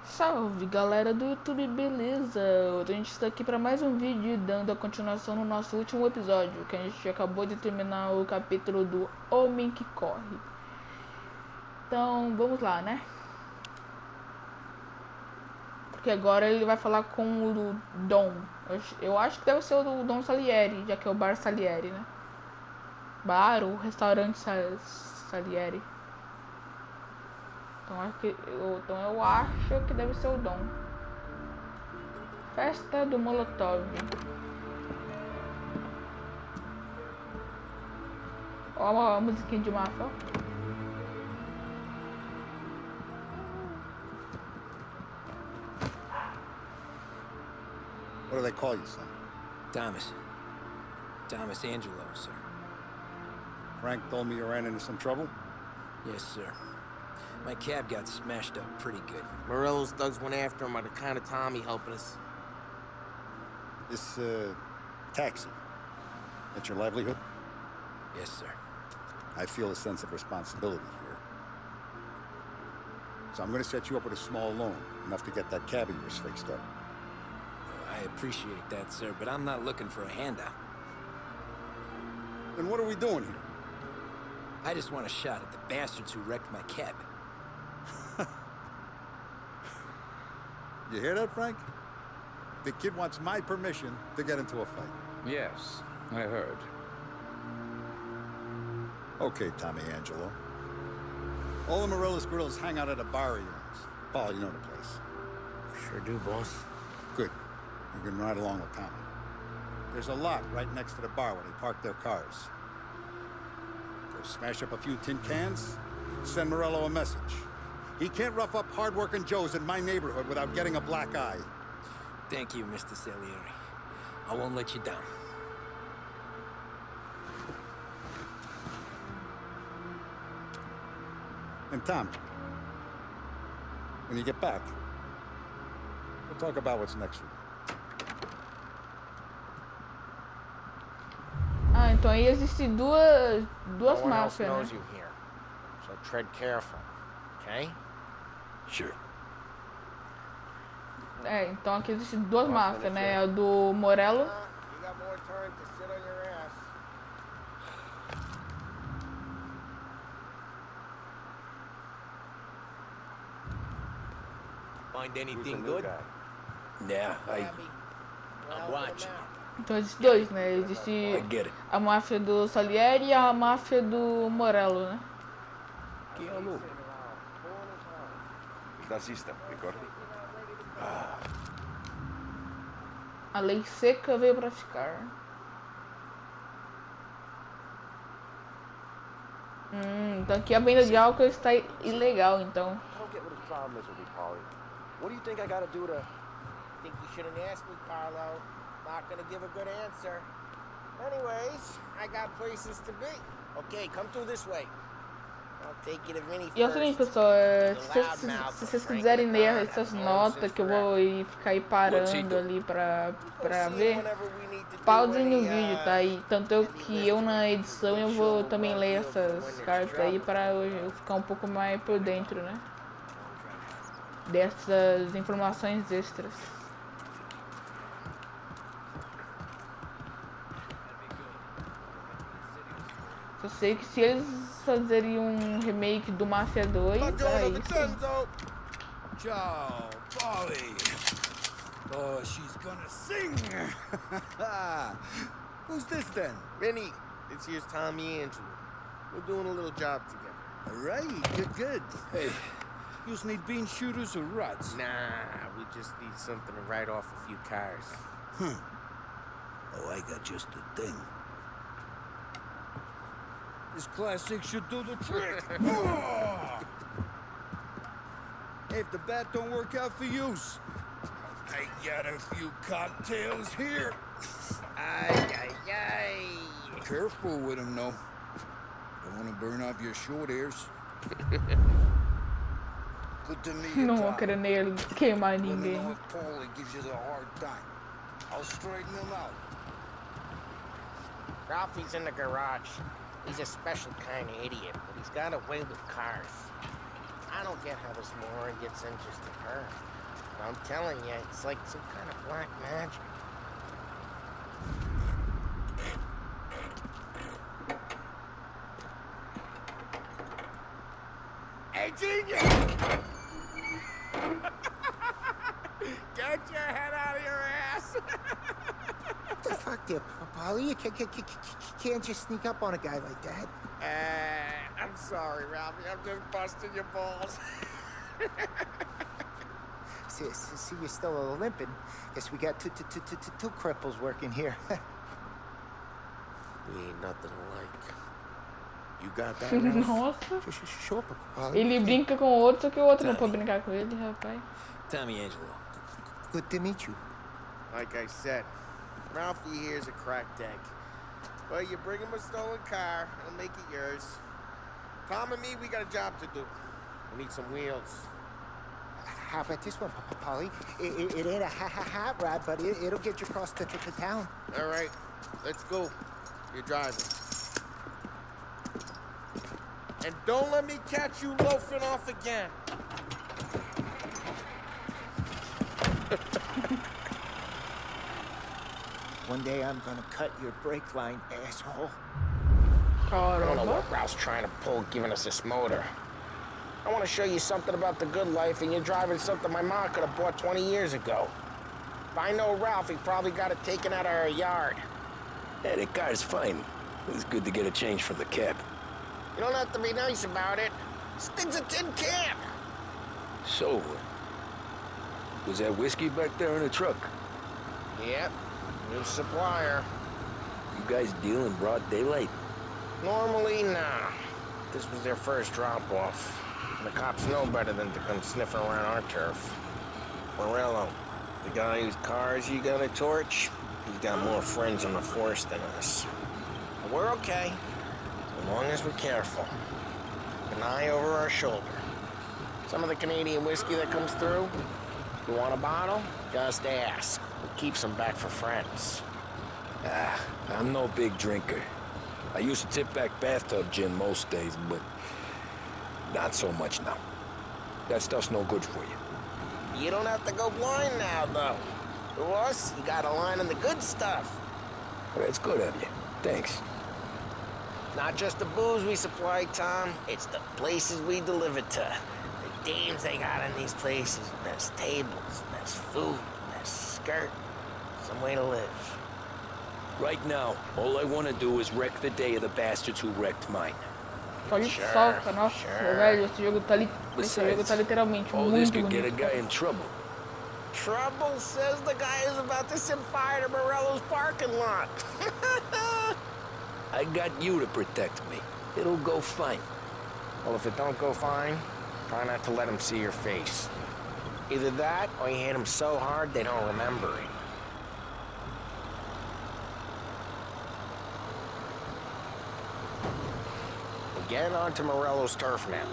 Salve galera do YouTube, beleza? A gente está aqui para mais um vídeo dando a continuação no nosso último episódio, que a gente acabou de terminar o capítulo do Homem que Corre. Então vamos lá, né? Porque agora ele vai falar com o Dom. Eu acho que deve ser o Dom Salieri, já que é o Bar Salieri, né? Bar ou restaurante Salieri. Então eu acho que deve ser o Dom. Festa do Molotov. Ó a musiquinha de Mafia. What do they call you, son? Thomas. Thomas Angelo, sir. Frank told me you ran into some trouble? Yes, sir. My cab got smashed up pretty good. Morello's thugs went after him on account of Tommy helping us. This, taxi. That's your livelihood? Yes, sir. I feel a sense of responsibility here. So I'm gonna set you up with a small loan, enough to get that cab of yours fixed up. I appreciate that, sir, but I'm not looking for a handout. Then what are we doing here? I just want a shot at the bastards who wrecked my cab. You hear that, Frank? The kid wants my permission to get into a fight. Yes, I heard. Okay, Tommy Angelo. All the Morellis girls hang out at a bar he owns. Paul, you know the place. Sure do, boss. Good. You can ride along with Tommy. There's a lot right next to the bar where they park their cars. Go smash up a few tin cans, send Morello a message. He can't rough up hard-working Joes in my neighborhood without getting a black eye. Thank you, Mr. Salieri. I won't let you down. And Tommy, when you get back, we'll talk about what's next for you. Ah, então aí existem duas No one else máfias, knows né? you here, so tread careful, okay? Sure. É, então aqui existem duas máfias, né? A do Morello. You got more time to sit on your ass. Find anything good? Yeah, I'm watching. Então existem dois, né? Existe I get it. a máfia do Salieri e a máfia do Morello, né? Chi è lui? Il tassista, ricordi? A lei seca veio pra ficar. Então aqui a venda de álcool está ilegal, então. I don't get what his problem is with me, Polly. What do you think I gotta do to... Think you should have asked me, Carlo. Not gonna give a good answer. Anyways, I got places to be. Okay, come through this way. I'll take you to Vinny E é o seguinte, first. pessoal, se vocês quiserem ler essas notas que eu vou ficar aí parando ali pra ver, pausem o vídeo, tá? E tanto eu na edição eu vou também ler essas cartas aí para eu ficar um pouco mais por dentro, né? Dessas informações extras. Eu sei que se eles fazerem um remake do Mafia 2, aí sim. Ciao, Polly. Oh, she's gonna sing. Who's this then? Vinny, this here's Tommy Angelo. We're doing a little job together. All right, good. Hey, you need bean shooters or rods? Nah, we just need something to write off a few cars. Oh, I got just the thing. This classic should do the trick. If the bat don't work out for use, I got a few cocktails here. Ay, ay, ay. Careful with them, though. Don't want to burn off your short hairs. Good to meet you, Não vou Tom. querer nem queimar Let me ninguém. know if Paulie gives you the hard time. I'll straighten him out. Ralphie's in the garage. He's a special kind of idiot, but he's got a way with cars. I don't get how this moron gets interest in her. But I'm telling you, it's like some kind of black magic. Hey, genius! Get your head out of your ass! What the fuck there, Polly? You can't just sneak up on a guy like that. I'm sorry, Ralphie. I'm just busting your balls. See, you're still limping. Guess we got two cripples working here. We ain't nothing alike. You got that, Ralph? Nossa. Sure, Polly. Ele brinca com o outro, só que o outro não pode brincar com ele, rapaz. Tommy Angelo. Good to meet you. Like I said, Ralphie here's a cracked egg. But you bring him a stolen car, he'll make it yours. Tom and me, we got a job to do. We need some wheels. How about this one, Polly? It ain't a hot rod, but it'll get you across to town. All right, let's go. You're driving. And don't let me catch you loafing off again. One day I'm gonna cut your brake line, asshole. I don't know what Ralph's trying to pull, giving us this motor. I want to show you something about the good life, and you're driving something my mom could have bought 20 years ago. If I know Ralph, he probably got it taken out of our yard. Yeah, that car's fine. It's good to get a change for the cab. You don't have to be nice about it. This thing's a tin can. So, was that whiskey back there in the truck? Yep, new supplier. You guys deal in broad daylight? Normally, nah. This was their first drop-off. The cops know better than to come sniffing around our turf. Morello, the guy whose cars you got a torch, he's got more friends on the force than us. But we're okay, as long as we're careful. An eye over our shoulder. Some of the Canadian whiskey that comes through, you want a bottle? Just ask. We'll keep some back for friends. I'm no big drinker. I used to tip back bathtub gin most days, but not so much now. That stuff's no good for you. You don't have to go blind now, though. To us, you got a line on the good stuff. That's good of you. Thanks. Not just the booze we supply, Tom. It's the places we deliver to. The dames they got in these places. There's tables, there's food, there's skirt. Some way to live. Right now, all I want to do is wreck the day of the bastards who wrecked mine. Só de solta, nossa, velho, esse jogo tá literalmente all this muito could get a bonito. guy in trouble. Trouble says the guy is about to set fire to Morello's parking lot. I got you to protect me. It'll go fine. Well, if it don't go fine, try not to let him see your face. Either that, or you hit them so hard they don't remember it. Get onto Morello's turf now.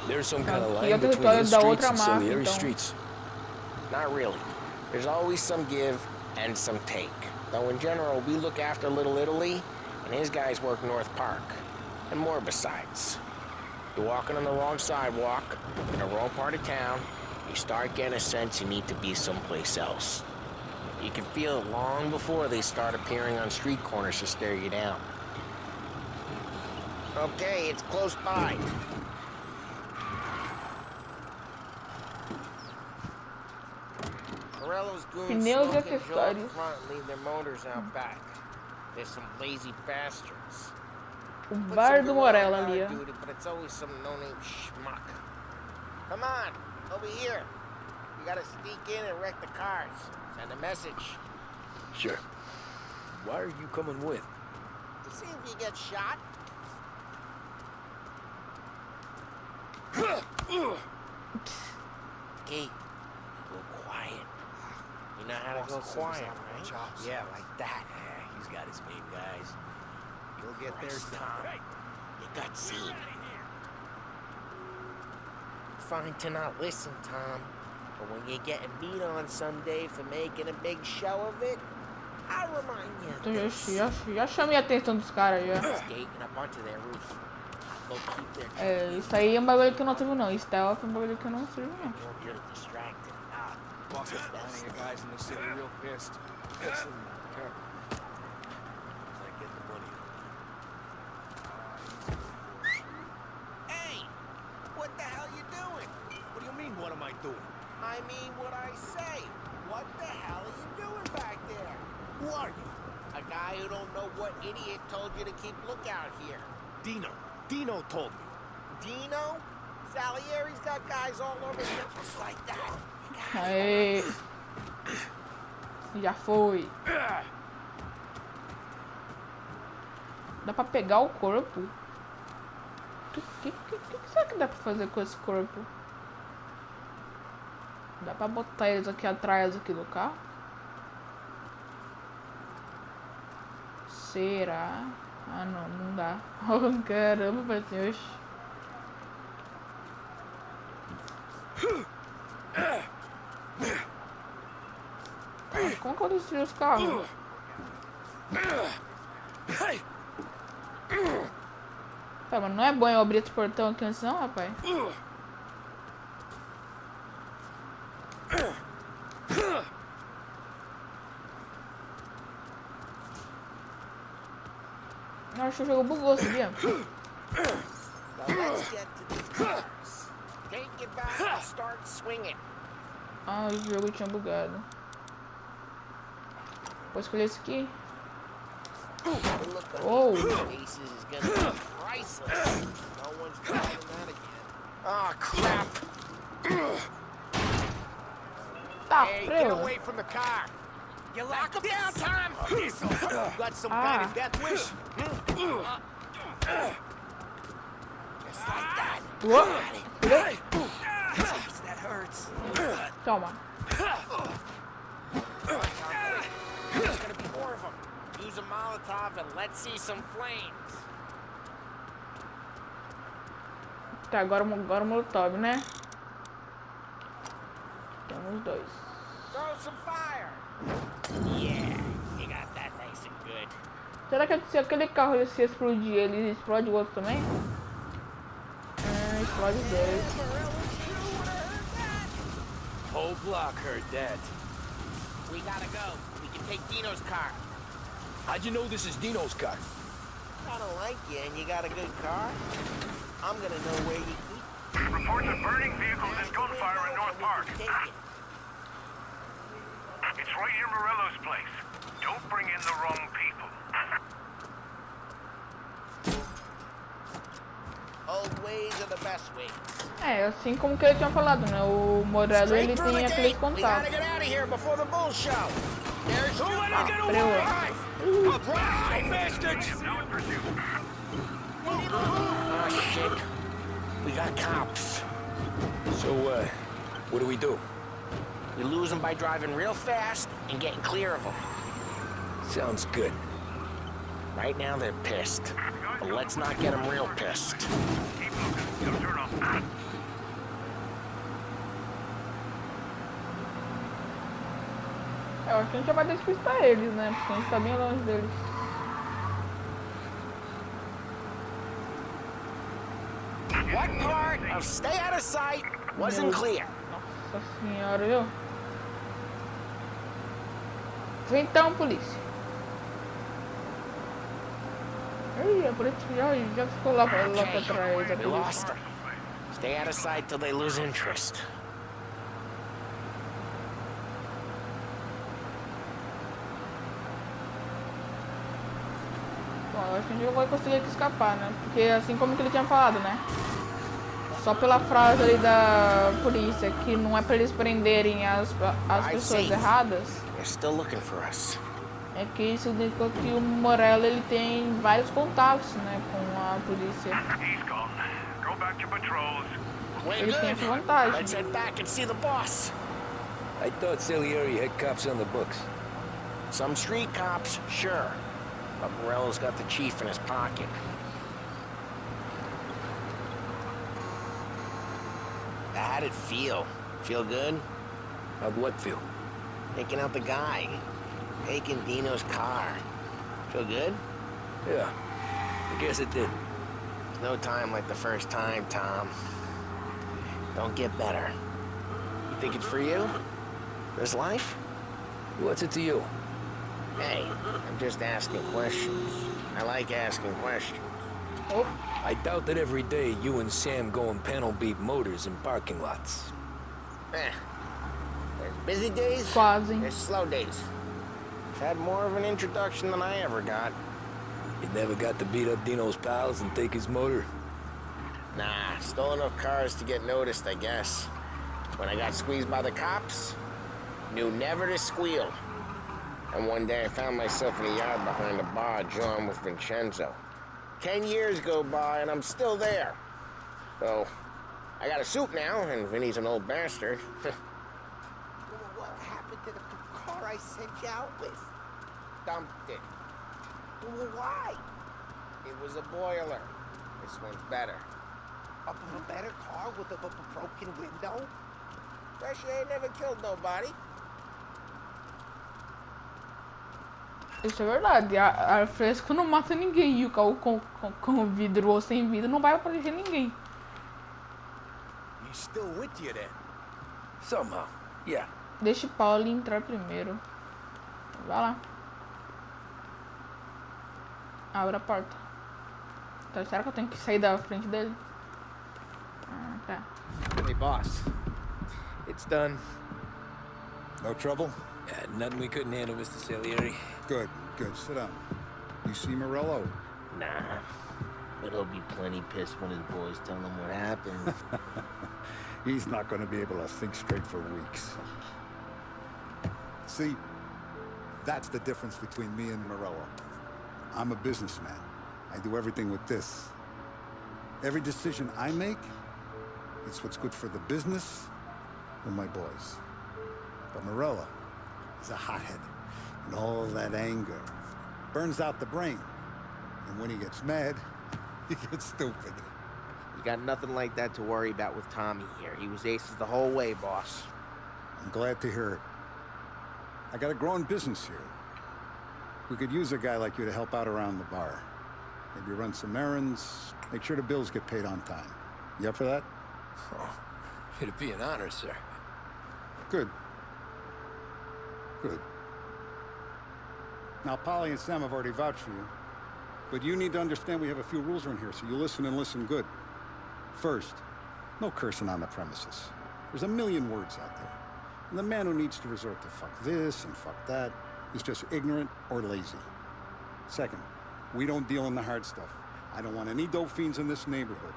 There's some kind of Aqui é line o between território his da streets outra and máfia, Salieri então. streets. Not really. There's always some give and some take. Though in general, we look after Little Italy, and his guys work North Park. And more besides. You're walking on the wrong sidewalk, in the wrong part of town, you start getting a sense you need to be someplace else. You can feel it long before they start appearing on street corners to stare you down. Okay, it's close by. Morello's goons Pneus smoke and Joe up acessórios. front and leave their motors out back. There's some lazy bastards. O Put bar some do gorilla Morello guard ali, ó. duty, but it's always some no-name schmuck. Come on, over here. You gotta sneak in and wreck the cars. Send a message. Sure. Why are you coming with? To see if you get shot. Okay, go quiet. You know how to go quiet, right? Yeah, like that. Yeah, he's got his main guys. You'll get there, Tom. You got seen. Fine to not listen, Tom. But when you're getting beat on someday for making a big show of it, I'll remind you of Então this. já chamei a atenção dos caras já. Skating up onto their roof. É, isso aí é um bagulho que eu não sirvo não. Stealth é um bagulho que eu não sirvo não. Hey, what the hell you doing? What do you mean, what am I doing? I mean what I say. What the hell are you doing back there? Who are you? A guy who don't know what idiot told you to keep lookout here. Dino. Dino told me. Dino? Salieri's got guys all over here just like that. Aê. Já foi. Dá pra pegar o corpo? O que será que dá pra fazer com esse corpo? Dá pra botar eles aqui atrás aqui do carro? Será? Ah não, não dá. Oh caramba, vai ter. Como que eu desci os carros? Tá, mas não é bom eu abrir esse portão aqui antes não, rapaz? Eu acho que o jogo bugou, sabia? Ah, o jogo tinha bugado. Vou escolher esse aqui. Oh! Oh, crap! Tá, Hey, get away from the car. You lock him down, Tom! You got some kind of death wish? Just like that. Uou! Jeez, that hurts. Toma. There's gonna be more of them. Use a Molotov and let's see some flames. Tá, agora o Molotov, né? Temos dois. Throw some fire. Yeah, you got that nice and good. Será que se aquele carro se explodir, ele explode o outro também? Explode os dois. Whole block heard that. We gotta go. We can take Dino's car. How'd you know this is Dino's car? I don't like you and you got a good car. I'm gonna know where you keep. Reports of burning vehicles and gunfire in North Park. Take it. It's right near Morello's place. Don't bring in the wrong people. Old ways are the best ways. É, assim como que ele tinha falado, né? O Morello, ele tem aqueles We gotta contatos. get out of here before the bull show. There's Don't let her get Preu. away! Drive, bastards! Now in pursuit. Oh shit. We got cops. So, what do we do? We lose them by driving real fast and getting clear of them. Sounds good. Right now they're pissed. But let's not get them real pissed. Keep looking. Don't turn off. Eu acho que a gente já vai despistar eles, né? Porque a gente tá bem longe deles. What part of stay out of sight wasn't clear? Nossa senhora, viu? Vem então, polícia. Ih, a polícia já ficou lá pra trás. A We polícia. lost them. Stay out of sight till they lose interest. Bom, eu acho que a gente não vai conseguir escapar, né? Porque assim como que ele tinha falado, né? Só pela frase ali da polícia, que não é pra eles prenderem as pessoas erradas, They're still looking for us. é que isso significa que o Morello, ele tem vários contatos, né? Com a polícia. He's gone. Go back to patrols. Way Ele tem good. essa vantagem. Let's head back and see the boss. I thought Salieri had cops on the books. Some street cops, sure. But Morello's got the chief in his pocket. How'd it feel? Feel good? How'd what feel? Taking out the guy. Taking Dino's car. Feel good? Yeah, I guess it did. No time like the first time, Tom. Don't get better. You think it's for you? This life? What's it to you? Hey, I'm just asking questions. I like asking questions. Oh, I doubt that every day you and Sam go and panel beat motors in parking lots. There's busy days, quase. there's slow days. I've had more of an introduction than I ever got. You never got to beat up Dino's pals and take his motor? Nah, stole enough cars to get noticed, I guess. When I got squeezed by the cops, knew never to squeal. And one day I found myself in a yard behind a bar, drawn with Vincenzo. 10 years go by and I'm still there. So, I got a suit now, and Vinny's an old bastard. What happened to the car I sent you out with? Dumped it. Why? It was a boiler. This one's better. A better car with a broken window? Fresh air never killed nobody. Isso é verdade, ar fresco não mata ninguém, e o carro com vidro ou sem vidro não vai aparecer ninguém. He's still with you then? Somehow, yeah. Deixa o Paulo entrar primeiro. Vai lá. Abre a porta. Então, será que eu tenho que sair da frente dele? Ah, tá. Hey, boss. It's done. No trouble? Nothing we couldn't handle, Mr. Salieri. Good, good. Sit down. You see Morello? Nah. But he'll be plenty pissed when his boys tell him what happened. He's not going to be able to think straight for weeks. See, that's the difference between me and Morello. I'm a businessman. I do everything with this. Every decision I make, it's what's good for the business and my boys. But Morello is a hothead, and all that anger burns out the brain. And when he gets mad, he gets stupid. You got nothing like that to worry about with Tommy here. He was aces the whole way, boss. I'm glad to hear it. I got a growing business here. We could use a guy like you to help out around the bar. Maybe run some errands, make sure the bills get paid on time. You up for that? Oh, it'd be an honor, sir. Good. Good. Now, Polly and Sam have already vouched for you. But you need to understand we have a few rules around here, so you listen and listen good. First, no cursing on the premises. There's a million words out there. And the man who needs to resort to fuck this and fuck that is just ignorant or lazy. Second, we don't deal in the hard stuff. I don't want any dope fiends in this neighborhood.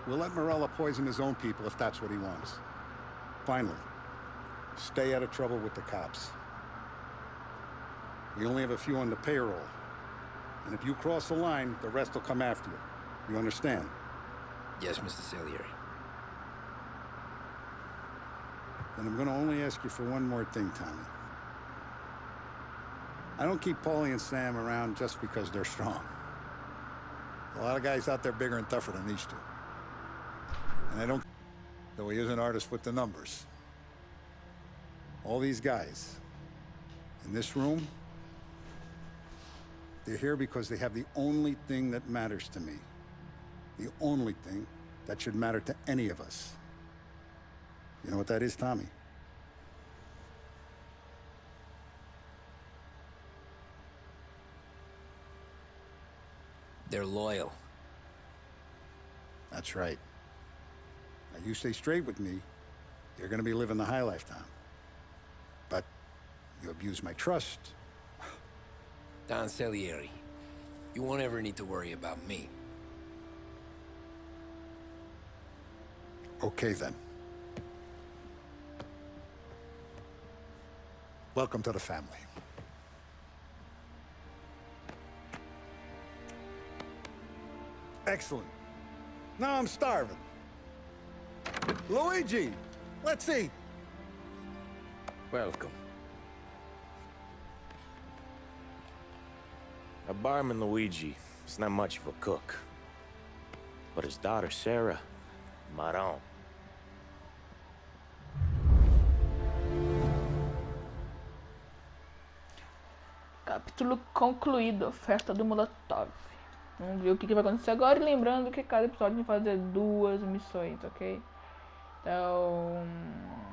We'll let Morello poison his own people if that's what he wants. Finally, stay out of trouble with the cops. We only have a few on the payroll. And if you cross the line, the rest will come after you. You understand? Yes, Mr. Salieri. Then I'm going to only ask you for one more thing, Tommy. I don't keep Paulie and Sam around just because they're strong. A lot of guys out there bigger and tougher than these two. And I don't... though he is an artist with the numbers. All these guys in this room, they're here because they have the only thing that matters to me. The only thing that should matter to any of us. You know what that is, Tommy? They're loyal. That's right. Now, you stay straight with me, you're gonna be living the high life, Tom. But you abuse my trust. Don Salieri, you won't ever need to worry about me. Okay, then. Welcome to the family. Excellent. Now I'm starving. Luigi, let's eat. Welcome. A barman Luigi is not much of a cook. But his daughter Sarah, Maron. Capítulo concluído. Festa do Molotov. Vamos ver o que vai acontecer agora. E lembrando que cada episódio vai fazer 2 missões, ok? Então,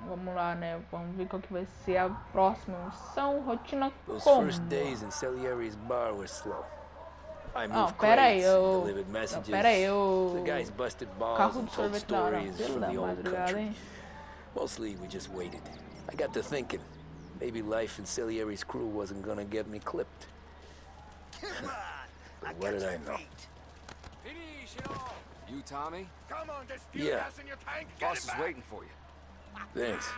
vamos lá, né? Vamos ver qual que vai ser a próxima missão. Rotina Those como? first days in Salieri's bar were slow. I Não, moved pera aí, crates, eu... delivered Não, messages. pera aí, eu... The guys busted balls Carro and de told sorvete da hora. stories Pelo from da the old madrugada, country. hein? Mostly we just waited. I got to thinking, maybe life in Salieri's crew wasn't gonna get me clipped. But what did I know? You, Tommy? Come on, there's Yeah. gas in your tank. Get Boss it is back. waiting for you. Thanks.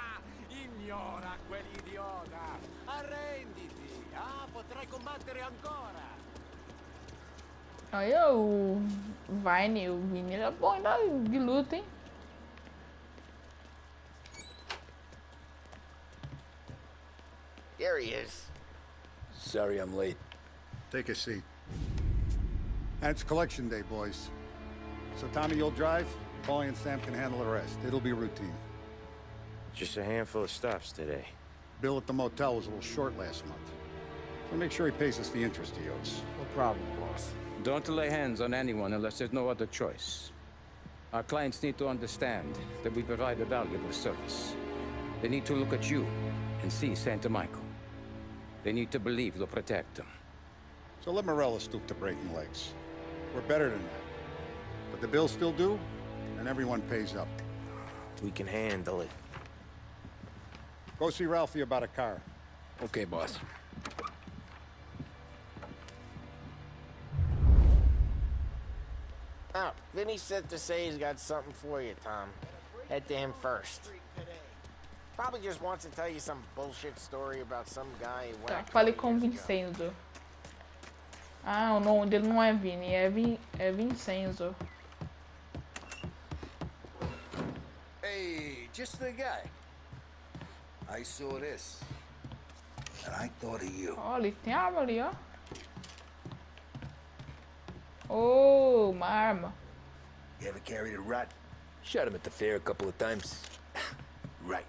Ignora quell'idiota. Arrenditi. Potrai combattere ancora. Aí o Vine, o Vini, ele é bom de luta, hein? There he is. Sorry I'm late. Take a seat. And it's collection day, boys. So Tommy, you'll drive. Paulie and Sam can handle the rest. It'll be routine. Just a handful of stops today. Bill at the motel was a little short last month. So make sure he pays us the interest he owes. No problem, boss. Don't lay hands on anyone unless there's no other choice. Our clients need to understand that we provide a valuable service. They need to look at you and see Santa Michael. They need to believe you'll protect them. So let Morella stoop to breaking legs. We're better than that. But the bill's still due, and everyone pays up. We can handle it. Go see Ralphie about a car. Okay, boss. Oh, Vinny said to say he's got something for you, Tom. Head to him first. Probably just wants to tell you some bullshit story about some guy who Tá, whacked falei 20 com o years ago. Vincenzo. Ah, o nome dele não é Vini, é Vincenzo. Hey, just the guy. I saw this, and I thought of you. Olha, tem arma ali, ó. Oh, uma arma. You ever carried a rat? Shot him at the fair a couple of times. Right.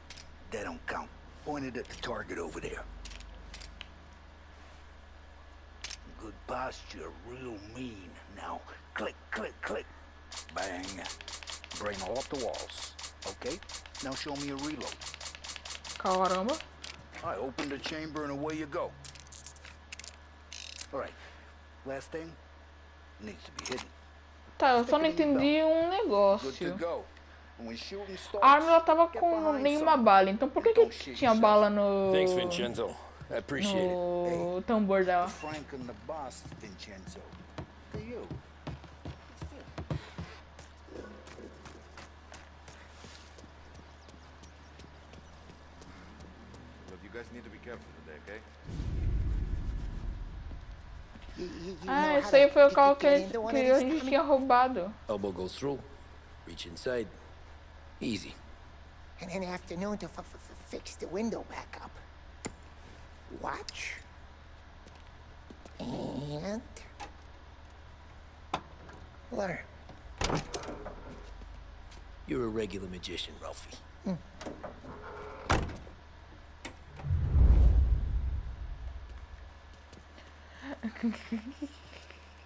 That don't count. Pointed at the target over there. Good posture, real mean. Now, click, click, click. Bang. Bring off the walls. Okay? Now show me a reload. Caramba. I open the chamber and away you go. All right. Last thing needs to be hidden. Tá, eu só não entendi um negócio. A arma ela tava com nenhuma bala, então por que tinha bala no... Thanks, Vincenzo. I appreciate it. No tambor dela? Frank and the boss, Vincenzo. For you. Look, you guys need to be careful today, okay? Ah, esse aí foi o carro que a gente tinha roubado. Elbow goes through. Reach inside. Easy. And in the afternoon to fix the window back up. Watch. And... learn. You're a regular magician, Ralphie.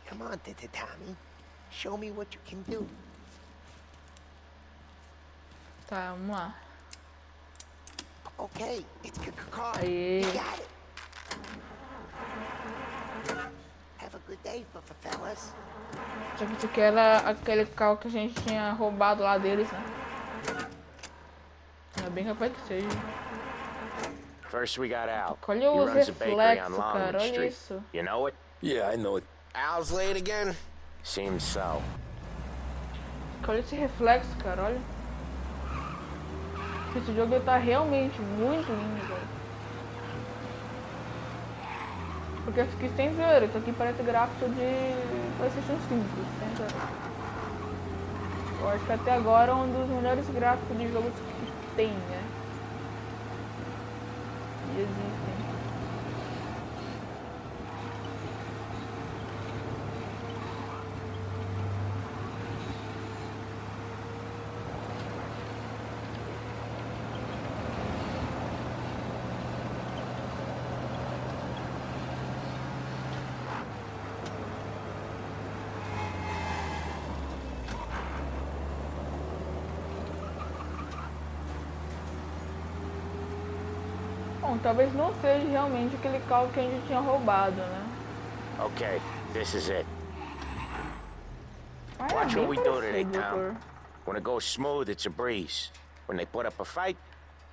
Come on, Tommy. Show me what you can do. Tá, vamos lá. Okay, it's car. Aê. You got it. Have a good day, fellas. Só que isso aqui era aquele carro que a gente tinha roubado lá deles, né? É bem capaz que seja. First we got Al. Olha He os runs a bakery on reflexos, Longwood cara, olha Street. isso. You know it? Yeah, I know it. Al's late again? Seems so. Olha esse reflexo, cara, olha. Esse jogo ele tá realmente muito lindo, cara. Porque eu fiquei sem ver, isso aqui parece gráfico de PlayStation 5, sem ver. Eu acho que até agora é um dos melhores gráficos de jogos que tem, né? E existem. Bom, talvez não seja realmente aquele carro que a gente tinha roubado, né? Okay, this is it. Mas Watch é what bem we do today, parecido, Tom. doutor. When it goes smooth, it's a breeze. When they put up a fight,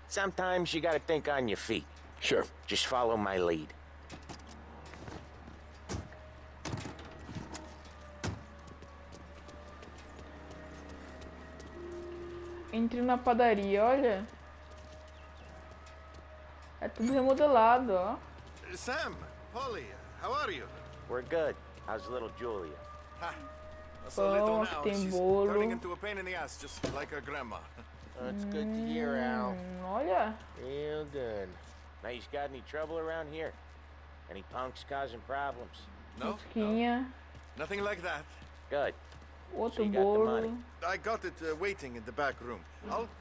sometimes you gotta think on your feet. Sure. Just follow my lead. Entre na padaria, olha. É tudo remodelado, ó. Sam, Polly, how are you? We're good. How's little Julia? Ha. So little Pão, now, aqui tem she's bolo. turning into a pain in the ass, just like her grandma. That's good to hear, Al. Olha. Real good. Now, you got any trouble around here? Any punks causing problems? No? Musquinha. Nothing like that. Good. Outro you got the bolo. money. I got it waiting in the back room.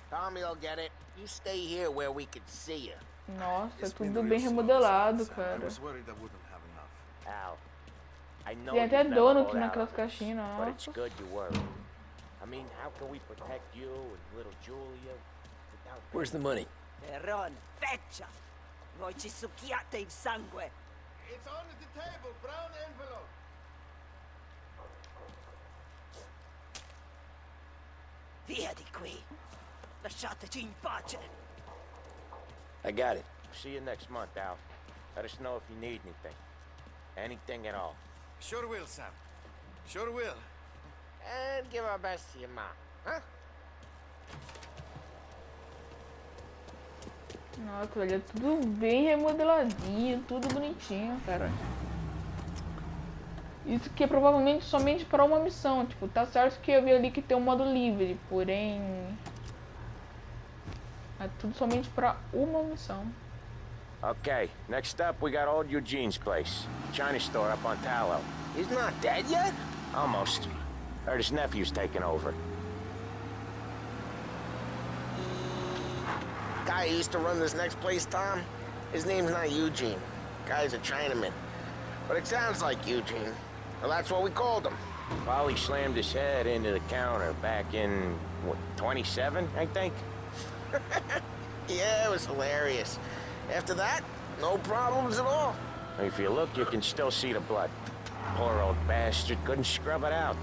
Tommy'll get it. You stay here where we can see you. Nossa, é It's been tudo real bem slow, remodelado, Sam. I cara. was worried I wouldn't have enough. Al, I know Tem até you've never donut hold out naquelas on this, caixinhas, but it's nossa. good you worry. I mean, how can we protect you and little Julia without... Where's the money? Ron, feccia! Voi ci succhiate il sangue! It's on the table, brown envelope. Via di qui! Lasciateci in pace! I got it. See you next month, Al. Let us know if you need anything. Anything at all. Sure will, Sam. Sure will. And give our best to your mom, huh? Nossa, velho, é tudo bem remodeladinho, tudo bonitinho, cara. Isso que é provavelmente somente para uma missão. Tipo, tá certo que eu vi ali que tem um modo livre, porém... é tudo somente para uma missão. Okay, next up we got old Eugene's place. China store up on Tallow. He's not dead yet? Almost. Heard his nephew's taking over. Guy who used to run this next place, Tom? His name's not Eugene. Guy's a Chinaman. But it sounds like Eugene. Well, that's what we called him. Polly slammed his head into the counter back in, what, 27, I think? Yeah, it was hilarious. After that, no problems at all. If you look, you can still see the blood. Poor old bastard couldn't scrub it out.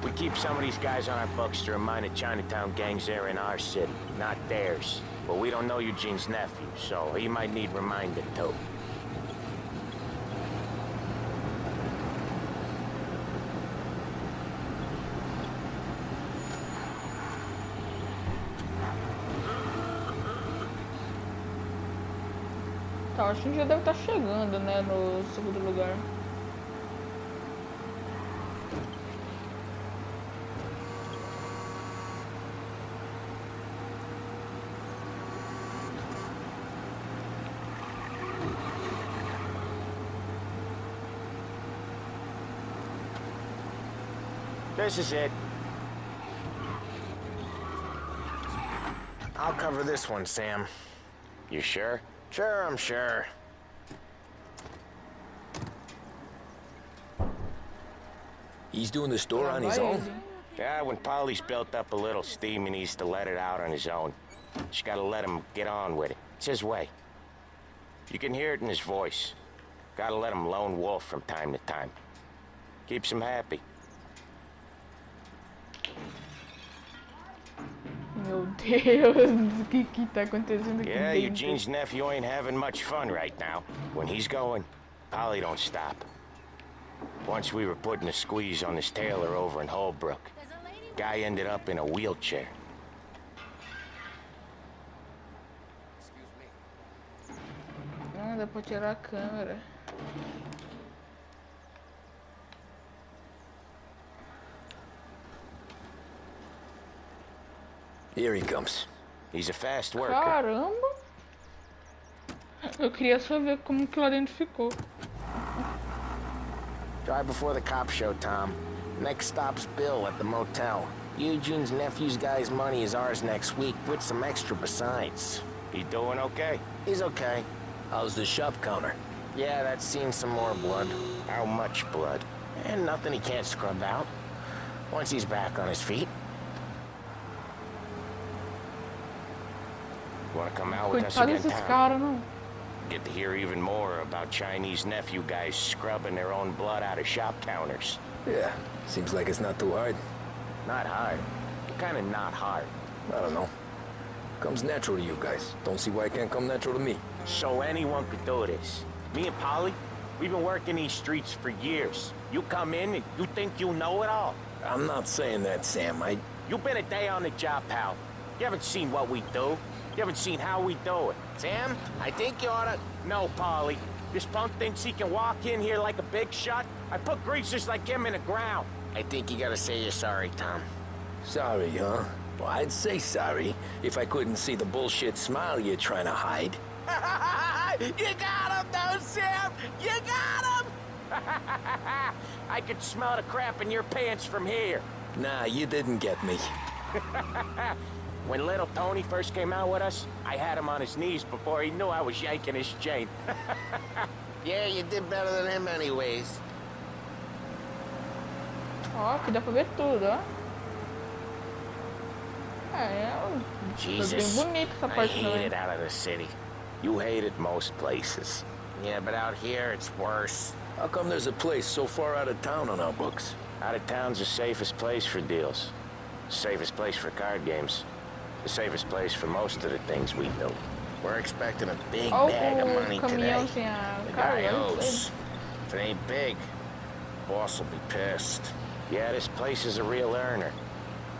We keep some of these guys on our books to remind the Chinatown gangs they're in our city, not theirs. But we don't know Eugene's nephew, so he might need reminded too. Tá, acho que a gente já deve estar chegando, né, no segundo lugar. This is it. I'll cover this one, Sam. You sure? Sure, I'm sure. He's doing the store on his own? Yeah, when Polly's built up a little steam, he needs to let it out on his own. Just gotta let him get on with it. It's his way. You can hear it in his voice. Gotta let him lone wolf from time to time. Keeps him happy. Meu Deus, o que tá acontecendo aqui Yeah, dentro? Eugene's nephew ain't having much fun right now. When he's going, Polly don't stop. Once we were putting a squeeze on this tailor over in Holbrook. Guy ended up in a wheelchair. Ah, dá pra tirar a câmera. Here he comes. He's a fast worker. Caramba! Eu queria só ver como que lá dentro ficou. Drive before the cop show, Tom. Next stop's Bill at the motel. Eugene's nephew's guy's money is ours next week, with some extra besides. He doing okay? He's okay. How's the shop counter? Yeah, that's seen some more blood. How much blood? And nothing he can't scrub out. Once he's back on his feet. Want to come out with us Coitado again, desses Tom? caras, não. Get to hear even more about Chinese nephew guys scrubbing their own blood out of shop counters. Yeah, seems like it's not too hard. Not hard. Kind of not hard. I don't know. Comes natural to you guys. Don't see why it can't come natural to me. So anyone could do this. Me and Polly, we've been working these streets for years. You come in and you think you know it all. I'm not saying that, Sam. You've been a day on the job, pal. You haven't seen what we do. You haven't seen how we do it. Sam, I think you oughta... No, Polly. This punk thinks he can walk in here like a big shot. I put greasers like him in the ground. I think you gotta say you're sorry, Tom. Sorry, huh? Well, I'd say sorry if I couldn't see the bullshit smile you're trying to hide. You got him, though, Sam! You got him! I could smell the crap in your pants from here. Nah, you didn't get me. When little Tony first came out with us, I had him on his knees before he knew I was yanking his chain. Yeah, you did better than him anyways. Ó, aqui dá pra ver tudo, ó. Jesus, bem bonito essa I parte hate também. it out of the city. You hate it most places. Yeah, but out here it's worse. How come there's a place so far out of town on our books? Out of town's the safest place for deals. Safest place for card games. The safest place for most of the things we do. We're expecting a big bag of money today. The guy owes. If it ain't big, boss will be pissed. Yeah, this place is a real earner.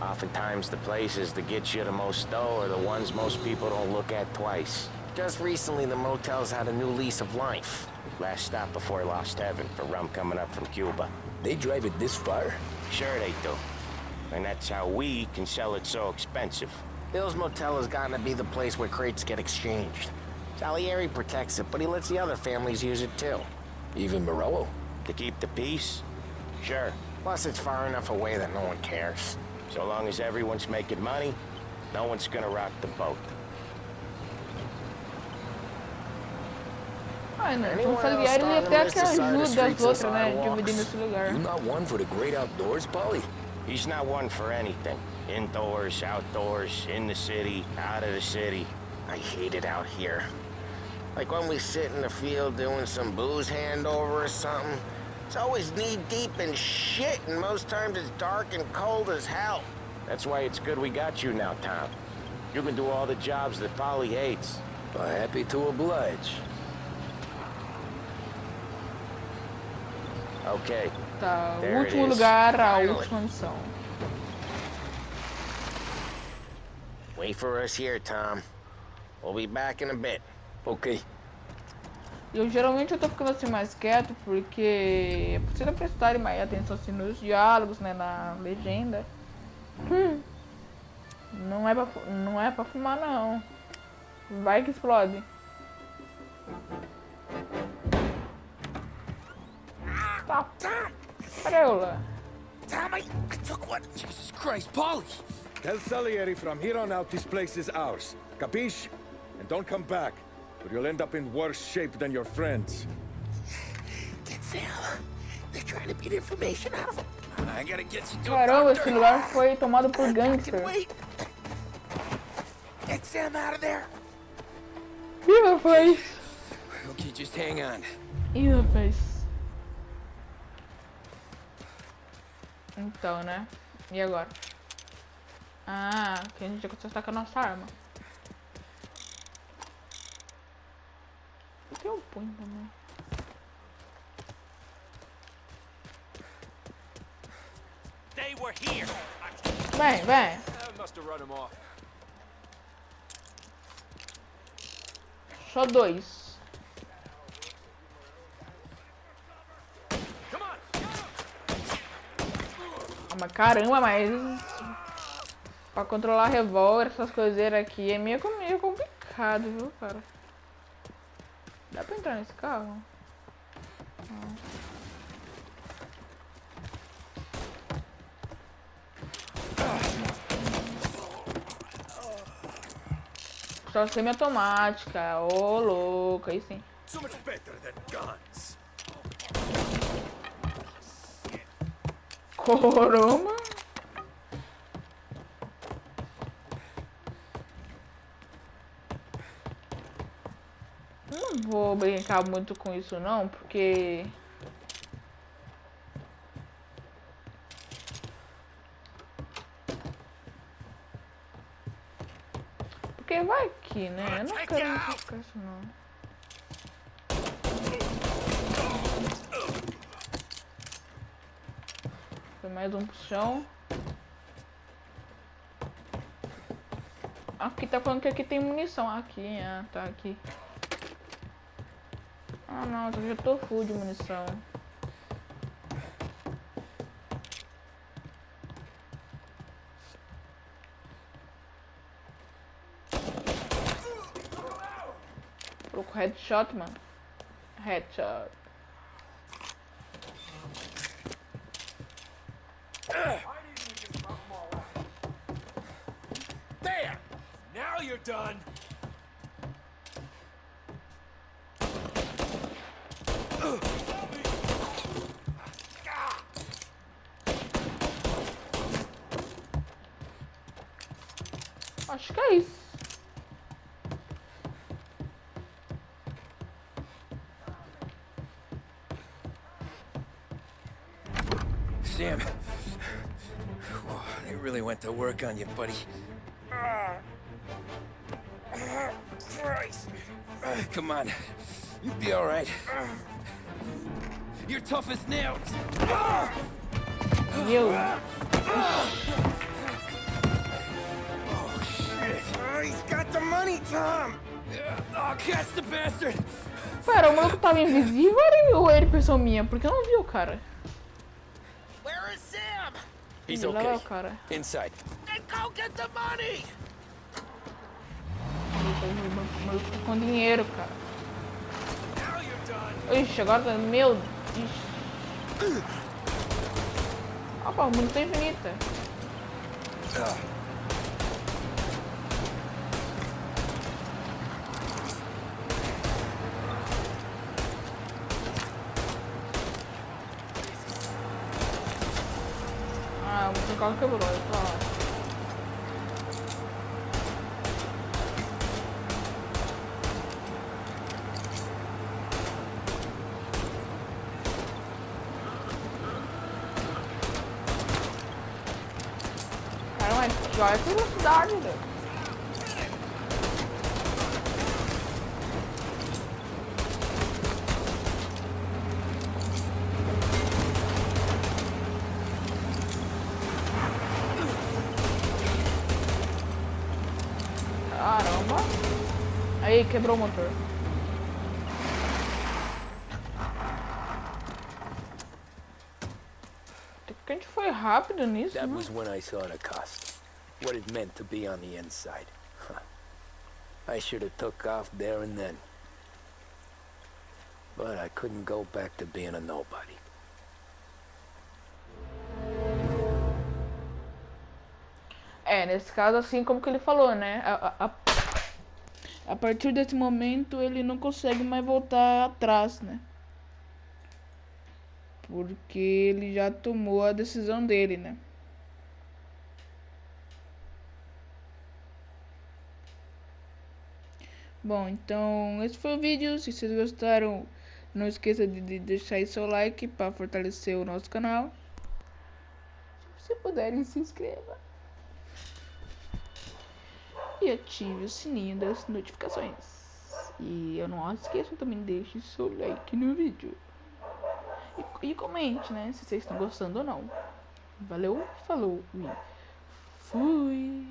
Oftentimes the places that get you the most dough are the ones most people don't look at twice. Just recently the motel's had a new lease of life. Last stop before Lost Heaven for rum coming up from Cuba. They drive it this far? Sure they do. And that's how we can sell it so expensive. Bill's Motel has gotten to be the place where crates get exchanged. Salieri protects it, but he lets the other families use it too. Even Morello? To keep the peace? Sure. Plus it's far enough away that no one cares. So long as everyone's making money, no one's gonna rock the boat. Ah, não. Então o Salieri ele até que ajuda as outras, né? Dividindo esse lugar. You not one for the great outdoors, Polly? He's not one for anything. Indoors, outdoors, in the city, out of the city. I hate it out here. Like when we sit in the field doing some booze handover or something. It's always knee-deep in shit, and most times it's dark and cold as hell. That's why it's good we got you now, Tom. You can do all the jobs that Polly hates. Happy to oblige. Okay. Tá, o There it último is. lugar, a Finally. última missão. Wait for us here, Tom. We'll be back in a bit. Okay. Geralmente eu tô ficando assim mais quieto porque precisa prestarem mais atenção assim nos diálogos, né, na legenda. Não é pra fumar não. Vai que explode. Tá. Preula. Tom, I took one. Jesus Christ, Polly! Tell Salieri from here on out this place is ours. Capiche? And don't come back, or you'll end up in worse shape than your friends. Get Sam. They're trying to beat information out of him. I gotta get you to Caramba, esse lugar foi tomado por gangster. Wait. Get Sam out of there. Ih, rapaz. Okay, just hang on. Ih, rapaz. Então, né? E agora? Ah, que a gente já consegue com a nossa arma. O que eu ponho também? They were here. Vem, vem. Must have run him off. Só dois. Ah, mas caramba, mas pra controlar revólver, essas coiseiras aqui é meio complicado, viu, cara? Dá pra entrar nesse carro? Só semi-automática, ô louco, aí sim. So much better than guns. Coroma. vou brincar muito com isso não, porque... Porque vai aqui, né? Eu não quero ficar isso não. Foi mais um pro chão. Aqui tá falando que aqui tem munição. Aqui, tá aqui. Ah não, eu já tô full de munição. Procuro headshot, mano. Headshot. There! Now you're done! Acho que é isso. Sam, whoa, they really went to work on you, buddy. Christ. Come on, you'll be all right. You're tough as nails. You. Oh, shit. He's got the money, Tom. Oh, catch the bastard. Pera, o maluco tava invisível ou ele pessoa minha? Porque eu não vi o cara. Where is Sam? He's Lá vai okay. o cara. Inside. Then go get the money. O maluco tá com dinheiro, cara. Now you're done. Ixi, agora tá... Meu... Ixi. Opa, o mundo tá infinita. Ah, o carro quebrou, olha pra lá. Cara, mas que olha a velocidade, velho. Caramba. Aí, quebrou o motor. A gente foi rápido nisso, That né? was when I saw the cost. What it meant to be on the inside. Huh. I should have took off there and then. But I couldn't go back to being a nobody. É, nesse caso, assim como que ele falou, né? A partir desse momento, ele não consegue mais voltar atrás, né? Porque ele já tomou a decisão dele, né? Bom, então esse foi o vídeo. Se vocês gostaram, não esqueça de deixar aí seu like para fortalecer o nosso canal. Se puderem, se inscreva. E ative o sininho das notificações. E eu não esqueçam também, deixe seu like no vídeo. E comente, né, se vocês estão gostando ou não. Valeu, falou e fui!